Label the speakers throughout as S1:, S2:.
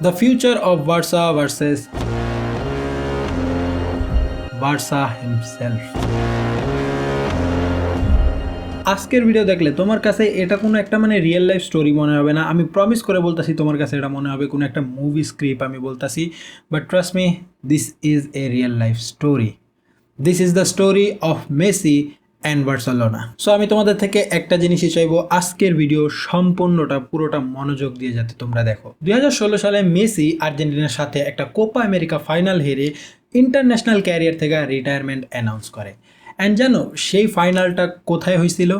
S1: The future of Barca versus Barca himself. আজকের video দেখলে তোমার কাছে এটা কোনো একটা রিয়েল লাইফ স্টোরি মনে হবে না। আমি প্রমিস করে বলতাছি তোমার কাছে এটা মনে হবে কোনো একটা মুভি স্ক্রিপ্ট আমি বলতাছি। But trust me, this is a real life story. This is the story of Messi and Barcelona. So আমি তোমাদের থেকে একটা জিনিসই চাইবো, আজকের ভিডিও সম্পূর্ণটা পুরোটা মনোযোগ দিয়ে যাতে তোমরা দেখো। 2016 সালে মেসি আর্জেন্টিনার সাথে একটা কোপা আমেরিকা ফাইনাল হেরে ইন্টারন্যাশনাল ক্যারিয়ার থেকে রিটায়ারমেন্ট অ্যানাউন্স করে। অ্যান্ড জানো সেই ফাইনালটা কোথায় হয়েছিল?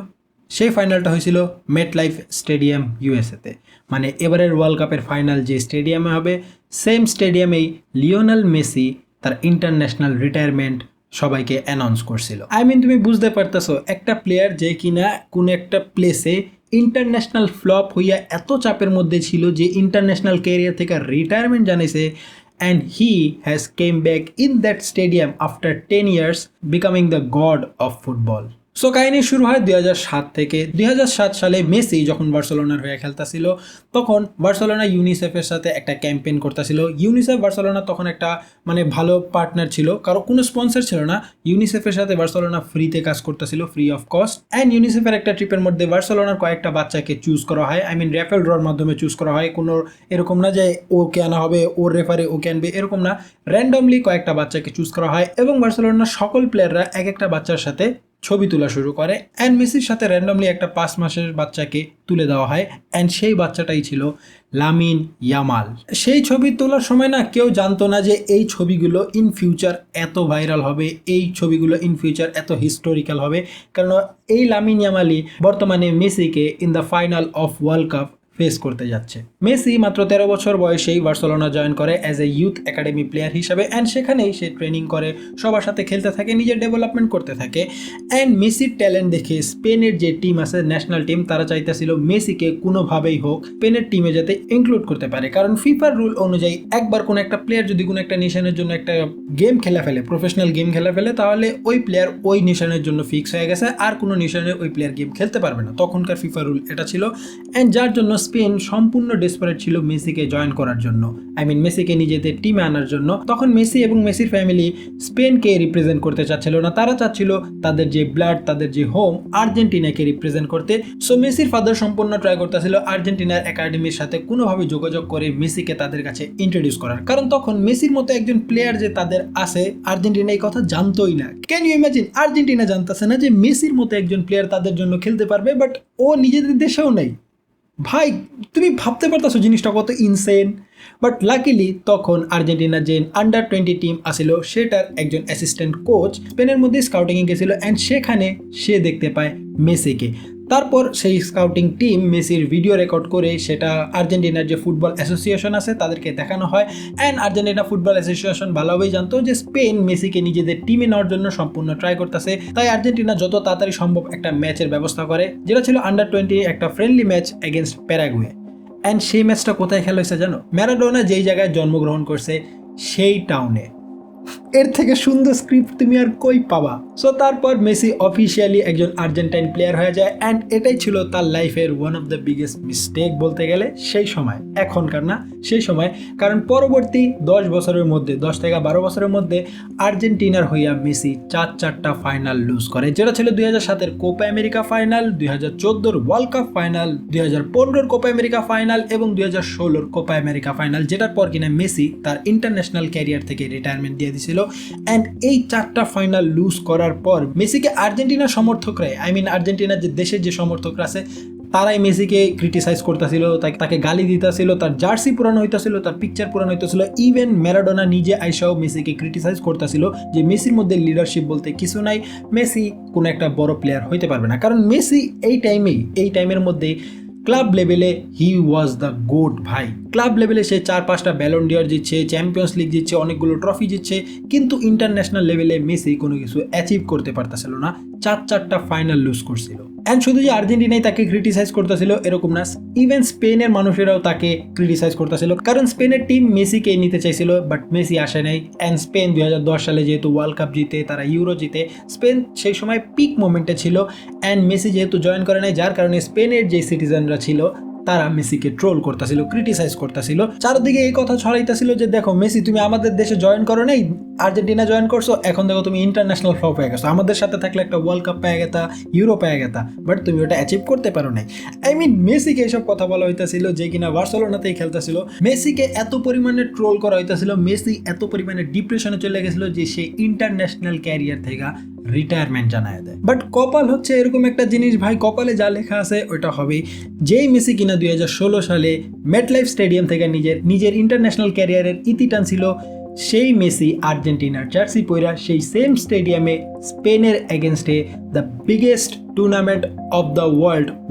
S1: সেই ফাইনালটা হয়েছিল মেটলাইফ স্টেডিয়াম ইউএসএতে। এবারের ওয়ার্ল্ড কাপের ফাইনাল যে স্টেডিয়ামে হবে, সেম স্টেডিয়ামেই লিওনেল মেসি তার ইন্টারন্যাশনাল রিটায়ারমেন্ট সবাইকে অ্যানাউন্স করছিল। তুমি বুঝতে পারতেছো, একটা প্লেয়ার যে কিনা কোনো একটা প্লেসে ইন্টারন্যাশনাল ফ্লপ হইয়া এত চাপের মধ্যে ছিল যে ইন্টারন্যাশনাল ক্যারিয়ার থেকে রিটায়ারমেন্ট জানাইছে, and he has came back in that stadium after 10 years becoming the god of football. So কাহিনী শুরু হয় 2007 থেকে। 2007 সালে মেসি যখন বার্সেলোনার হয়ে খেলতেছিল, তখন বার্সেলোনা ইউনিসেফের সাথে একটা ক্যাম্পেইন করতেছিল। ইউনিসেফ বার্সেলোনা তখন একটা ভালো পার্টনার ছিল, কারো কোনো স্পন্সর ছিল না। ইউনিসেফের সাথে বার্সেলোনা ফ্রিতে কাজ করতেছিল, ফ্রি অফ কস্ট। অ্যান্ড ইউনিসেফের একটা ট্রিপের মধ্যে বার্সেলোনার কয়েকটা বাচ্চাকে চুজ করা হয়, র্যাফেল ড্রর মাধ্যমে চুজ করা হয়। কোনো এরকম না যে ওকে আনা হবে, ওর রেফারে ওকে আনবে, এরকম না। র্যান্ডমলি কয়েকটা বাচ্চাকে চুজ করা হয় এবং বার্সেলোনার সকল প্লেয়াররা এক একটা বাচ্চার সাথে ছবি তোলা শুরু করে। অ্যান্ড মেসির সাথে র্যান্ডমলি একটা 5 মাসের বাচ্চাকে তুলে দেওয়া হয়। অ্যান্ড সেই বাচ্চাটাই ছিল লামিন ইয়ামাল। সেই ছবি তোলার সময় কেউ জানতো না যে এই ছবিগুলো ইন ফিউচার এত ভাইরাল হবে, এই ছবিগুলো ইন ফিউচার এত হিস্টোরিক্যাল হবে। কারণ এই লামিন ইয়ামালই বর্তমানে মেসিকে in the final of world cup face করতে যাচ্ছে। মেসি মাত্র 13 বছর বয়সেই বার্সেলোনা জয়েন করে as a youth academy player হিসাবে। অ্যান্ড সেখানেই সে ট্রেনিং করে, সবার সাথে খেলতে থাকে, নিজের ডেভেলপমেন্ট করতে থাকে। অ্যান্ড মেসির ট্যালেন্ট দেখে স্পেনের যে টিম আছে, ন্যাশনাল টিম, তারা চাইতেছিল মেসিকে কোনোভাবেই হোক স্পেনের টিমে যাতে ইনক্লুড করতে পারে। কারণ ফিফার রুল অনুযায়ী একবার কোনো একটা প্লেয়ার যদি কোনো একটা নেশনের জন্য একটা গেম খেলা ফেলে, প্রফেশনাল গেম খেলা ফেলে, তাহলে ওই প্লেয়ার ওই নেশনের জন্য ফিক্স হয়ে গেছে, আর কোনো নেশনে ওই প্লেয়ার গেম খেলতে পারবে না। তখনকার ফিফার রুল এটা ছিল। অ্যান্ড যার জন্য স্পেন সম্পূর্ণ ডেসপারেট ছিল মেসিকে জয়েন করার জন্য, মেসিকে নিজেদের টিমে আনার জন্য। তখন মেসি এবং মেসির ফ্যামিলি স্পেনকে রিপ্রেজেন্ট করতে চাচ্ছিল না, তারা চাচ্ছিল তাদের যে ব্লাড, তাদের যে হোম আর্জেন্টিনাকে রিপ্রেজেন্ট করতে। সো মেসির ফাদার সম্পূর্ণ ট্রাই করতেছিল আর্জেন্টিনার একাডেমির সাথে কোনোভাবে যোগাযোগ করে মেসিকে তাদের কাছে ইন্ট্রোডিউস করার। কারণ তখন মেসির মতো একজন প্লেয়ার যে তাদের আছে, আর্জেন্টিনা এই কথা জানতোই না। ক্যান ইউ ইমাজিন, আর্জেন্টিনা জানতেছে না যে মেসির মতো একজন প্লেয়ার তাদের জন্য খেলতে পারবে, বাট ও নিজেদের দেশেও নেই। ভাই, তুমি ভাবতে পারতেছো জিনিসটা কত ইনসেন। বাট লাকিলি তখন আর্জেন্টিনার যে আন্ডার 20 টিম আসিল, সেটার একজন অ্যাসিস্ট্যান্ট কোচ স্পেনের মধ্যে স্কাউটিংয়ে গেছিলো। অ্যান্ড সেখানে সে দেখতে পায় মেসিকে। তারপর সেই স্কাউটিং টিম মেসির ভিডিও রেকর্ড করে সেটা আর্জেন্টিনার যে ফুটবল অ্যাসোসিয়েশন আছে তাদেরকে দেখানো হয়। অ্যান্ড আর্জেন্টিনা ফুটবল অ্যাসোসিয়েশন ভালোভাবেই জানতো যে স্পেন মেসিকে নিজেদের টিমে নেওয়ার জন্য সম্পূর্ণ ট্রাই করতেছে। তাই আর্জেন্টিনা যত তাড়াতাড়ি সম্ভব একটা ম্যাচের ব্যবস্থা করে, যেটা ছিল আন্ডার 20 একটা friendly match against Paraguay. And সেই ম্যাচটা কোথায় খেলা হয়েছে জানো? ম্যারাডোনা যেই জায়গায় জন্মগ্রহণ করছে সেই টাউনে। এর থেকে সুন্দর স্ক্রিপ্ট তুমি আর কই পাবা? সো তারপর মেসি অফিসিয়ালি একজন আর্জেন্টাইন প্লেয়ার হয়ে যায়। অ্যান্ড এটাই ছিল তার লাইফের one of the biggest mistake বলতে গেলে সেই সময়, এখনকার না, সেই সময়। কারণ পরবর্তী 10 বছরের মধ্যে, 10 থেকে 12 বছরের মধ্যে আর্জেন্টিনার হইয়া মেসি 4টা ফাইনাল লুজ করে, যেটা ছিল 2007-এর কোপা আমেরিকা ফাইনাল, 2014-র ওয়ার্ল্ড কাপ ফাইনাল, 2015-র কোপা আমেরিকা ফাইনাল এবং 2016-র কোপা আমেরিকা ফাইনাল, যেটার পর কিনা মেসি তার ইন্টারন্যাশনাল ক্যারিয়ার থেকে রিটায়ারমেন্ট দিয়ে দিয়েছিল। অ্যান্ড এই 4টা ফাইনাল লুজ করার পর মেসিকে আর্জেন্টিনার সমর্থকরাই, আর্জেন্টিনার যে দেশের যে সমর্থকরা আছে, তারাই মেসিকে ক্রিটিসাইজ করতেছিল, তাকে গালি দিতেছিল, তার জার্সি পুরানো হইতেছিল, তার পিকচার পুরানো হইতেছিল। ইভেন ম্যারাডোনা নিজে আইসাও মেসিকে ক্রিটিসাইজ করতেছিল যে মেসির মধ্যে লিডারশিপ বলতে কিছু নাই, মেসি কোনো একটা বড় প্লেয়ার হইতে পারবে না। কারণ মেসি এই টাইমের মধ্যে ক্লাব লেভেলে হি ওয়াজ দ্য গোট। ভাই, ক্লাব লেভেলে সে 4-5টা ব্যালন ডিওর জিতছে, চ্যাম্পিয়ন্স লিগ জিতছে, অনেকগুলো ট্রফি জিতছে, কিন্তু ইন্টারন্যাশনাল লেভেলে মেসি কোনো কিছু অ্যাচিভ করতে পারতেছিল না। 4টা ফাইনাল লুজ করছিল। অ্যান্ড শুধু যে আর্জেন্টিনাই তাকে ক্রিটিসাইজ করতেছিল এরকম না, ইভেন স্পেনের মানুষেরাও তাকে ক্রিটিসাইজ করতেছিল। কারণ স্পেনের টিম মেসিকে নিতে চাইছিল, বাট মেসি আসে নাই। অ্যান্ড স্পেন 2010 সালে যেহেতু ওয়ার্ল্ড কাপ জিতে, তারা ইউরো জিতে, স্পেন সেই সময় পিক মোমেন্টে ছিল। অ্যান্ড মেসি যেহেতু জয়েন করে নাই, যার কারণে স্পেনের যে সিটিজেনরা ছিল তারা মেসিকে ট্রোল করতেছিল, ক্রিটিসাইজ করতেছিল, চারদিকে এই কথা ছড়াইতেছিল যে দেখো মেসি তুমি আমাদের দেশে জয়েন করো নাই, আর্জেন্টিনা জয়েন করছো, এখন দেখো তুমি ইন্টারন্যাশনাল ফ্লপ হয়ে গেছো, আমাদের সাথে থাকলে একটা ওয়ার্ল্ড কাপ পেয়ে গেতা, ইউরো পেয়ে গেতা, বাট তুমি ওটা অ্যাচিভ করতে পারো নাই। আই মিন মেসিকে এইসব কথা বলা হইতেছিল যে কিনা বার্সেলোনাতেই খেলতেছিল, মেসিকে এত পরিমাণে ট্রোল করা হইতেছিল, মেসি এত পরিমাণে ডিপ্রেশনে চলে গেছিল যে সে ইন্টারন্যাশনাল ক্যারিয়ার থেকে রিটায়ারমেন্ট জানায় দেয়। বাট কপাল হচ্ছে এরকম একটা জিনিস ভাই, কপালে যা লেখা আছে ওইটা হবেই। যেই মেসি কিনা 2016 সালে মেটলাইফ স্টেডিয়াম থেকে নিজের ইন্টারন্যাশনাল ক্যারিয়ারের ইতি টানছিল, সেই মেসি আর্জেন্টিনার জার্সি পইরা সেই সেম স্টেডিয়ামে স্পেনের এগেনস্টে the biggest tournament of the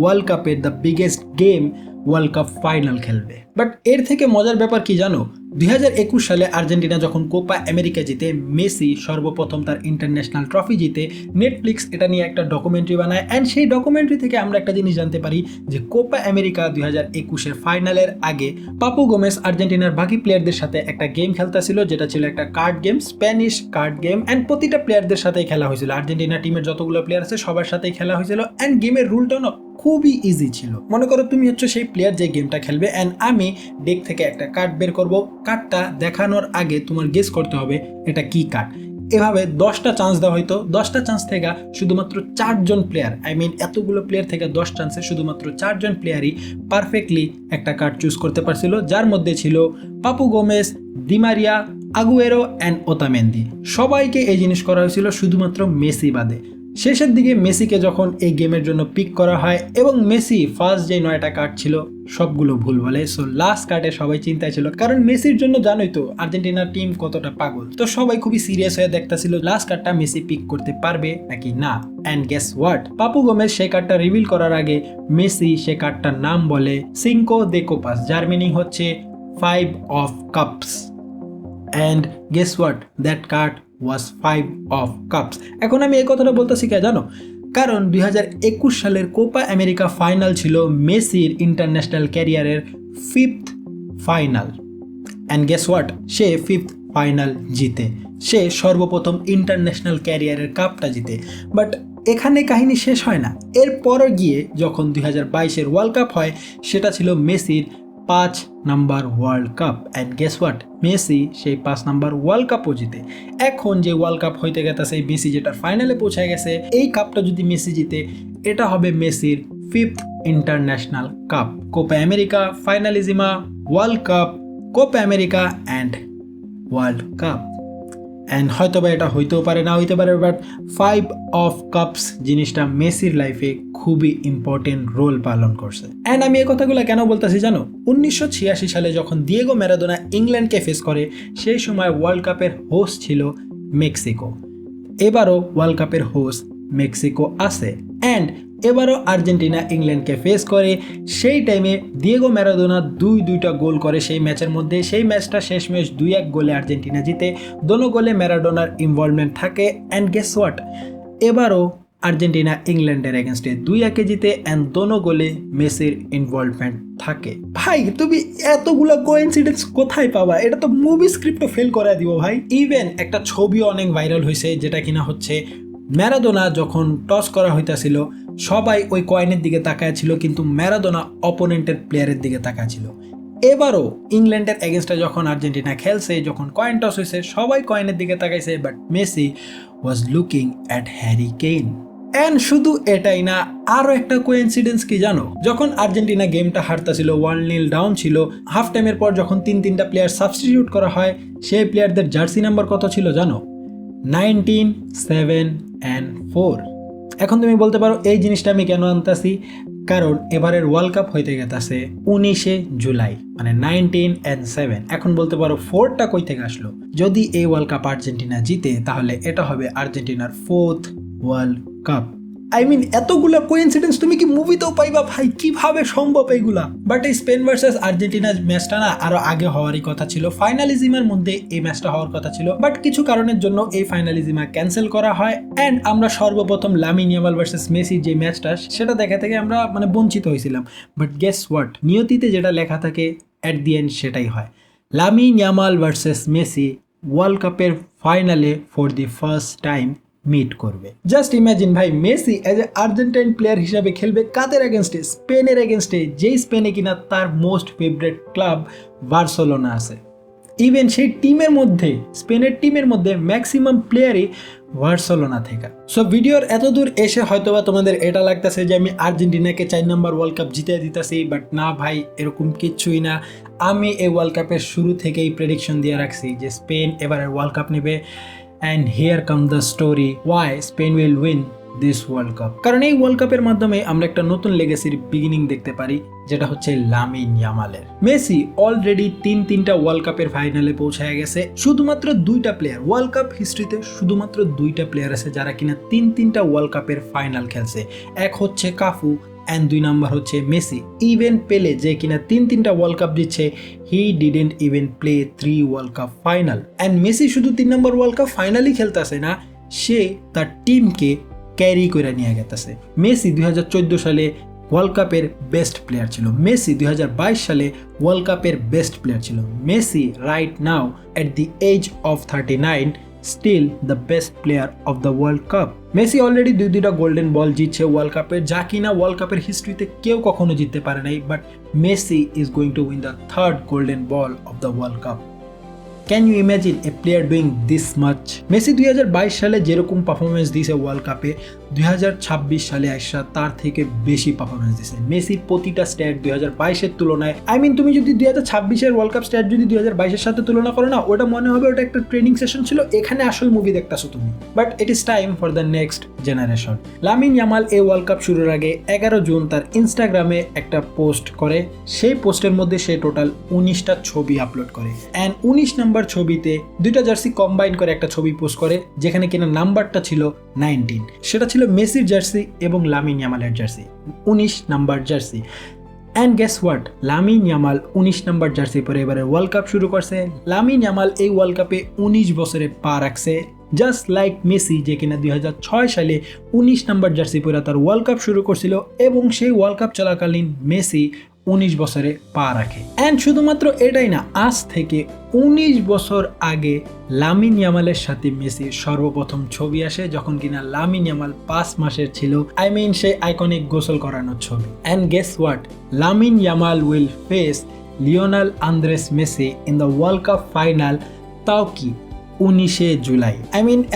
S1: world কাপের the biggest game world cup final খেলবে। বাট এর থেকে মজার ব্যাপার কি জানো, 2021 সালে আর্জেন্টিনা যখন কোপা আমেরিকা জিতে, মেসি সর্বপ্রথম তার ইন্টারন্যাশনাল ট্রফি জিতে, নেটফ্লিক্স এটা নিয়ে একটা ডকুমেন্টারি বানায়, অ্যান্ড সেই ডকুমেন্টারি থেকে আমরা একটা জিনিস জানতে পারি যে কোপা আমেরিকা 2021-এর ফাইনালের আগে পাপু গোমেস আর্জেন্টিনার বাকি প্লেয়ারদের সাথে একটা গেম খেলতেছিল, যেটা ছিল একটা card game, Spanish card game, and প্রতিটা প্লেয়ারদের সাথেই খেলা হয়েছিল, আর্জেন্টিনা টিমের যতগুলো প্লেয়ার আছে সবার সাথেই খেলা হয়েছিল, অ্যান্ড গেমের রুলটাও না খুবই ইজি ছিল। মনে করো তুমি হচ্ছে সেই প্লেয়ার যে গেমটা খেলবে, অ্যান্ড আমি ডেক থেকে একটা কার্ড বের করব, কার্ডটা দেখানোর আগে তোমার গেস করতে হবে এটা কি কার্ড। এভাবে 10টা চান্স দেওয়া হয়তো, 10টা চান্স থেকে শুধুমাত্র 4জন প্লেয়ার, আই মিন এতগুলো প্লেয়ার থেকে 10 চান্সে শুধুমাত্র 4জন প্লেয়ারই পারফেক্টলি একটা কার্ড চুজ করতে পারছিল, যার মধ্যে ছিল পাপু গোমেস, দি মারিয়া, আগুয়েরো অ্যান্ড ওতামেন্দি। সবাইকে এই জিনিস করা হয়েছিল শুধুমাত্র মেসি বাদে। শেষের দিকে মেসিকে যখন এই গেমের জন্য পিক করা হয় এবং মেসি ফার্স্ট যে 9টা কার্ড ছিল সবগুলো ভুল বলে, সো লাস্ট কার্ডে সবাই চিন্তায় ছিল, কারণ মেসির জন্য জানোই তো আর্জেন্টিনার টিম কতটা পাগল, তো সবাই খুবই সিরিয়াস হয়ে দেখতেছিল লাস্ট কার্ডটা মেসি পিক করতে পারবে নাকি না। And guess what, Papu Gomes সেই কার্ডটা রিভিল করার আগে মেসি সে কার্ডটার নাম বলে সিঙ্কো দে কোপাস, যার মিনিং হচ্ছে 5 of cups, and guess what, that card was 5 of cups. এখন আমি এই কথাটা বলতেছি কে জানো, কারণ 2021 সালের কোপা আমেরিকা ফাইনাল ছিল মেসির ইন্টারন্যাশনাল ক্যারিয়ারের 5th final, and guess what, say 5th final জিতে, সে সর্বপ্রথম ইন্টারন্যাশনাল ক্যারিয়ারের কাপটা জিতে। বাট এখানে কাহিনী শেষ হয় না, এরপর গিয়ে যখন 2022-এর ওয়ার্ল্ড কাপ হয়, সেটা ছিল মেসির 5 number world cup, and guess what, Messi সেই 5 নাম্বার ওয়ার্ল্ড কাপও জিতে। এখন যে ওয়ার্ল্ড কাপ হইতে গেছে মেসি যেটা ফাইনালে পৌঁছায় গেছে, এই কাপটা যদি মেসি জিতে এটা হবে মেসির 5th international cup, Copa America, Finalissima, world cup, Copa America and world cup. And হয়তো বা এটা হইতেও পারে না হইতে পারে, বাট 5 of cups জিনিসটা মেসির লাইফে খুবই ইম্পর্টেন্ট রোল পালন করছে। অ্যান্ড আমি এই কথাগুলো কেন বলতেছি জানো, 1986 সালে যখন দিয়েগো ম্যারাডোনা ইংল্যান্ডকে ফেস করে, সেই সময় ওয়ার্ল্ড কাপের হোস্ট ছিল মেক্সিকো। এবারও ওয়ার্ল্ড কাপের হোস্ট মেক্সিকো আছে, অ্যান্ড এবারও আর্জেন্টিনা ইংল্যান্ডকে ফেস করে। সেই টাইমে দিয়েগো ম্যারাডোনা দুইটা গোল করে সেই ম্যাচের মধ্যে, সেই ম্যাচটা শেষ ম্যাচ 2-1 গোলে আর্জেন্টিনা জিতে, দোনো গোলে ম্যারাডোনার ইনভলভমেন্ট থাকে। অ্যান্ড গেস হোয়াট, এবারও আর্জেন্টিনা ইংল্যান্ডের এগেনস্টে 2-1 জিতে, অ্যান্ড দোনো গোলে মেসির ইনভলভমেন্ট থাকে। ভাই তুমি এতগুলো কোইন্সিডেন্স কোথায় পাবা, এটা তো মুভি স্ক্রিপ্টও ফেল করে দিব ভাই। ইভেন একটা ছবিও অনেক ভাইরাল হয়েছে, যেটা কিনা হচ্ছে ম্যারাডোনা যখন টস করা হইতাছিল সবাই ওই কয়েনের দিকে তাকায় ছিল, কিন্তু ম্যারাডোনা অপোনেন্টের প্লেয়ারের দিকে তাকায় ছিল। এবারও ইংল্যান্ডের এগেনস্টে যখন আর্জেন্টিনা খেলছে, যখন কয়েন টস হয়েছে সবাই কয়েনের দিকে তাকাইছে, but Messi was looking at Harry Kane. And শুধু এটাই না, আরও একটা কোইন্সিডেন্স কি জানো, যখন আর্জেন্টিনা গেমটা হারতাছিল, 1-0 ডাউন ছিল, হাফ টাইমের পর যখন 3টা প্লেয়ার সাবস্টিটিউট করা হয়, সেই প্লেয়ারদের জার্সি নাম্বার কত ছিল জানো? 19, 7 and 4। এখন তুমি বলতে পারো এই জিনিসটা আমি কেন আনতাছি, কারণ এবারের ওয়ার্ল্ড কাপ হইতে গেছে 19শে জুলাই, মানে 19 and 7। এখন বলতে পারো 4টা কই থেকে আসলো? যদি এই ওয়ার্ল্ড কাপ আর্জেন্টিনা জিতে তাহলে এটা হবে আর্জেন্টিনার 4th world cup. I mean এতগুলা কোইন্সিডেন্স তুমি কি মুভিতেও পাইবা ভাই, কিভাবে সম্ভব এইগুলা? বাট এই স্পেন ভার্সেস আর্জেন্টিনার ম্যাচটা না আরো আগে হওয়ারই কথা ছিল, ফাইনালিজিমের মধ্যে এই ম্যাচটা হওয়ার কথা ছিল, বাট কিছু কারণের জন্য এই ফাইনালিজিমা ক্যান্সেল করা হয়। অ্যান্ড আমরা সর্বপ্রথম লামিন ইয়ামাল ভার্সেস মেসির যে ম্যাচটা, সেটা দেখা থেকে আমরা বঞ্চিত হয়েছিলাম। বাট গেস হোয়াট, নিয়তিতে যেটা লেখা থাকে অ্যাট দি এন্ড সেটাই হয়। Lamine Yamal versus Messi world কাপের ফাইনালে for the first time meet করবে। জাস্ট ইমাজিন ভাই, Messi as a Argentine player হিসাবে খেলবে কাদের এগেনস্টে? স্পেনের এগেনস্টে, যেই স্পেনে কিনা তার মোস্ট ফেভারিট ক্লাব বার্সেলোনা আছে। ইভেন সেই টিমের মধ্যে, স্পেনের টিমের মধ্যে ম্যাক্সিমাম প্লেয়ারই বার্সেলোনা থেকে। সো ভিডিওর এত দূর এসে হয়তোবা তোমাদের এটা লাগতেছে যে আমি আর্জেন্টিনাকে 4 নম্বর ওয়ার্ল্ড কাপ জিতে দিতেছি, বাট না ভাই, এরকম কিচ্ছুই না। আমি এই ওয়ার্ল্ড কাপের শুরু থেকেই প্রেডিকশন দিয়ে রাখছি যে স্পেন এবারের ওয়ার্ল্ড কাপ নেবে। And here come the story why Spain will win this world cup. কারণ এই ওয়ার্ল্ড কাপের মাধ্যমে আমরা একটা নতুন লেগেসির বিগিনিং দেখতে পারি, যেটা হচ্ছে লামিন ইয়ামালের। মেসি অলরেডি তিনটা ওয়ার্ল্ড কাপের ফাইনালে পৌঁছায় গেছে। শুধুমাত্র 2টা প্লেয়ার ওয়ার্ল্ড কাপ হিস্ট্রিতে, শুধুমাত্র 2টা প্লেয়ার আছে যারা কিনা তিনটা ওয়ার্ল্ড কাপের ফাইনাল খেলছে। এক হচ্ছে কাফু অ্যান্ড 2 নাম্বার হচ্ছে মেসি। ইভেন পেলে যে কিনা তিনটা ওয়ার্ল্ড কাপ দিচ্ছে, he didn't even play 3 world cup final. And Messi শুধু 3 নম্বর ওয়ার্ল্ড কাপ ফাইনালই খেলতেছে না, সে তার টিমকে ক্যারি করে নিয়ে গেছে। মেসি 2014 সালে ওয়ার্ল্ড কাপের বেস্ট প্লেয়ার ছিল। মেসি 2022 সালে ওয়ার্ল্ড কাপের বেস্ট প্লেয়ার ছিল। Messi right now at the age of 39 still the best player of the world cup. Messi already 2টা গোল্ডেন বল জিতছে ওয়ার্ল্ড কাপের, যা কিনা ওয়ার্ল্ড কাপের হিস্ট্রিতে কেউ কখনো জিততে পারে নাই। But Messi is going to win the 3rd golden ball of the world cup. Can you imagine a player doing this much? Messi 2022 সালে যেরকম পারফরমেন্স দিয়েছে ওয়ার্ল্ড কাপে, 2026 সালে আইসা তার থেকে বেশি পারফরমেন্স দিয়েছে। মেসির প্রতিটা স্ট্যাট 2022-এর তুলনায়, তুমি যদি 2026-এর ওয়ার্ল্ড কাপ স্ট্যাট যদি 2022-এর সাথে তুলনা করো না, ওটা মনে হবে ওটা একটা ট্রেনিং সেশন ছিল, এখানে আসল মুভি দেখতেছো তুমি। But it is time for the next generation. Lamine Yamal এই ওয়ার্ল্ড কাপ শুরুর আগে 11 জুন তার ইনস্টাগ্রামে একটা পোস্ট করে। সেই পোস্টের মধ্যে সে টোটাল 19টা ছবি আপলোড করে। অ্যান্ড 19 নাম্বার ছবিতে 2টা জার্সি কম্বাইন করে একটা ছবি পোস্ট করে, যেখানে কিনা নাম্বারটা ছিল 19। সেটা ছিল মেসির জার্সি এবং লামিন ইয়ামালের jersey, 19 number jersey. And guess what, Lamine Yamal 19 number jersey পরে এবারে ওয়ার্ল্ড কাপ শুরু করছে। লামিন ইয়ামাল এই ওয়ার্ল্ড কাপে 19 বছরে পা রাখছে, জাস্ট লাইক মেসি, যে কিনা 2006 সালে 19 নাম্বার জার্সি পরে তার ওয়ার্ল্ড কাপ শুরু করছিল এবং সেই ওয়ার্ল্ড কাপ চলাকালীন মেসি 19 বছরে পা রাখে। অ্যান্ড শুধুমাত্র এটাই না, আজ থেকে 19 বছর আগে লামিন ইয়ামালের সাথে মেসির সর্বপ্রথম ছবি আসে, যখন কিনা লামিন ইয়ামাল 5 মাসের ছিল। সেই আইকনিক গোসল করানোর ছবি। And guess what, Lamine Yamal will face Lionel Andres Messi in the world cup final, তাও কি 19 জুলাই।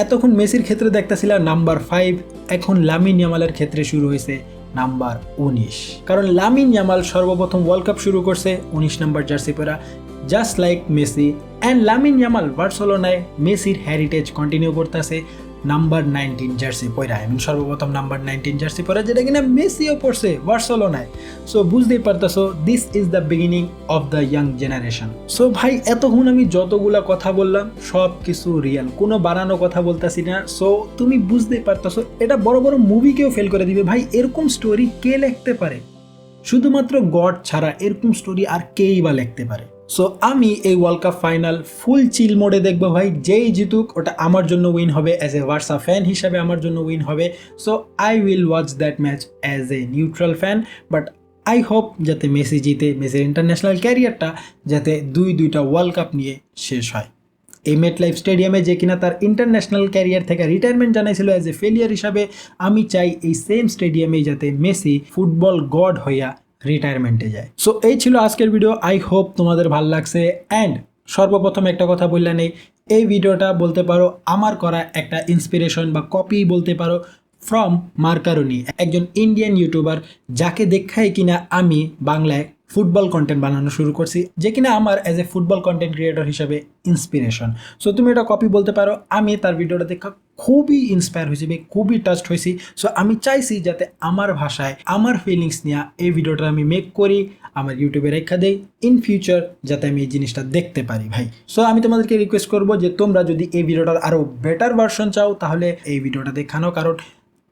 S1: এতক্ষণ মেসির ক্ষেত্রে দেখতেছিলাম নাম্বার 5, এখন লামিন ইয়ামালের ক্ষেত্রে শুরু হয়েছে নাম্বার 19। কারণ লামিন ইয়ামাল সর্বপ্রথম ওয়ার্ল্ড কাপ শুরু করছে 19 নাম্বার জার্সি পরা, just like Messi. And Lamine Yamal বার্সেলোনায় মেসির হেরিটেজ কন্টিনিউ করতেছে নাম্বার 19 জার্সি পরা। সর্বপ্রথম নাম্বার 19 জার্সি পরা, যেটা কিনা মেসিও পড়ছে বার্সেলোনায়। সো বুঝতেই পারতেছো, this is the beginning of the young generation. So ভাই, এতক্ষণ আমি যতগুলা কথা বললাম সব কিছু রিয়েল, কোনো বানানো কথা বলতেছি না। সো তুমি বুঝতেই পারতেছো, এটা বড় বড় মুভিকেও ফেল করে দিবে ভাই। এরকম স্টোরি কে লিখতে পারে? শুধুমাত্র গড ছাড়া এরকম স্টোরি আর কেই বা লিখতে পারে? সো আমি এই ওয়ার্ল্ড কাপ ফাইনাল ফুল চিল মোডে দেখবো ভাই। যেই জিতুক ওটা আমার জন্য উইন হবে, অ্যাজ এ বার্সা ফ্যান হিসাবে আমার জন্য উইন হবে। So I will watch that match as a neutral fan. But I hope যাতে মেসি জিতে, মেসির ইন্টারন্যাশনাল ক্যারিয়ারটা যাতে 2টা ওয়ার্ল্ড কাপ নিয়ে শেষ হয়। এই মেটলাইফ স্টেডিয়ামে যে কিনা তার ইন্টারন্যাশনাল ক্যারিয়ার থেকে রিটায়ারমেন্ট জানাইছিল অ্যাজ এ ফেলিয়ার হিসাবে, আমি চাই এই সেম স্টেডিয়ামেই যাতে মেসি ফুটবল গড হইয়া রিটায়ারমেন্টে যায়। সো এই ছিল আজকের ভিডিও। আই হোপ তোমাদের ভালো লাগছে। অ্যান্ড সর্বপ্রথম একটা কথা বললে নেই, এই ভিডিওটা বলতে পারো আমার করা একটা ইন্সপিরেশন বা কপি বলতে পারো ফ্রম মার্কারোনি, একজন ইন্ডিয়ান ইউটিউবার, যাকে দেখাই কিনা আমি বাংলায় ফুটবল কন্টেন্ট বানানো শুরু করছি, যে কিনা আমার as a football content creator হিসাবে ইন্সপিরেশন। সো তুমি এটা কপি বলতে পারো। আমি তার ভিডিওটা দেখা খুবই ইন্সপায়ার হয়েছি, খুবই টাচড হয়েছি। সো আমি চাইছি যাতে আমার ভাষায় আমার ফিলিংস নিয়ে এই ভিডিওটা আমি মেক করি, আমার ইউটিউবে রেখা দেই, ইন ফিউচার যাতে আমি এই জিনিসটা দেখতে পারি ভাই। সো আমি তোমাদেরকে রিকোয়েস্ট করবো যে তোমরা যদি এই ভিডিওটার আরও বেটার ভার্সন চাও, তাহলে এই ভিডিওটা দেখানো, কারণ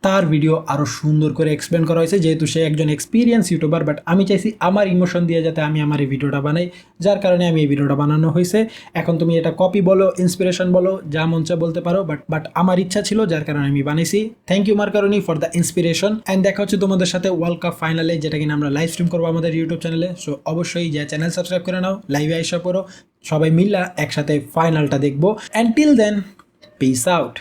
S1: তার ভিডিও আরও সুন্দর করে এক্সপ্লেন করা হয়েছে, যেহেতু সে একজন এক্সপিরিয়েন্স ইউটিউবার। বাট আমি চাইছি আমার ইমোশন দিয়ে যাতে আমি আমার এই ভিডিওটা বানাই, যার কারণে আমি এই ভিডিওটা বানানো হয়েছে। এখন তুমি এটা কপি বলো, ইন্সপিরেশন বলো, যা মন চায় বলতে পারো, বাট আমার ইচ্ছা ছিল, যার কারণে আমি বানাইছি। Thank you Marcaroni for the inspiration. And দেখা হচ্ছে তোমাদের সাথে ওয়ার্ল্ড কাপ ফাইনালে, যেটা কিনা আমরা লাইভ স্ট্রিম করবো আমাদের ইউটিউব চ্যানেলে। সো অবশ্যই যে চ্যানেল সাবস্ক্রাইব করে নাও, লাইভে আইসা পড়ো, সবাই মিল্লা একসাথে ফাইনালটা দেখবো। And till then, peace out.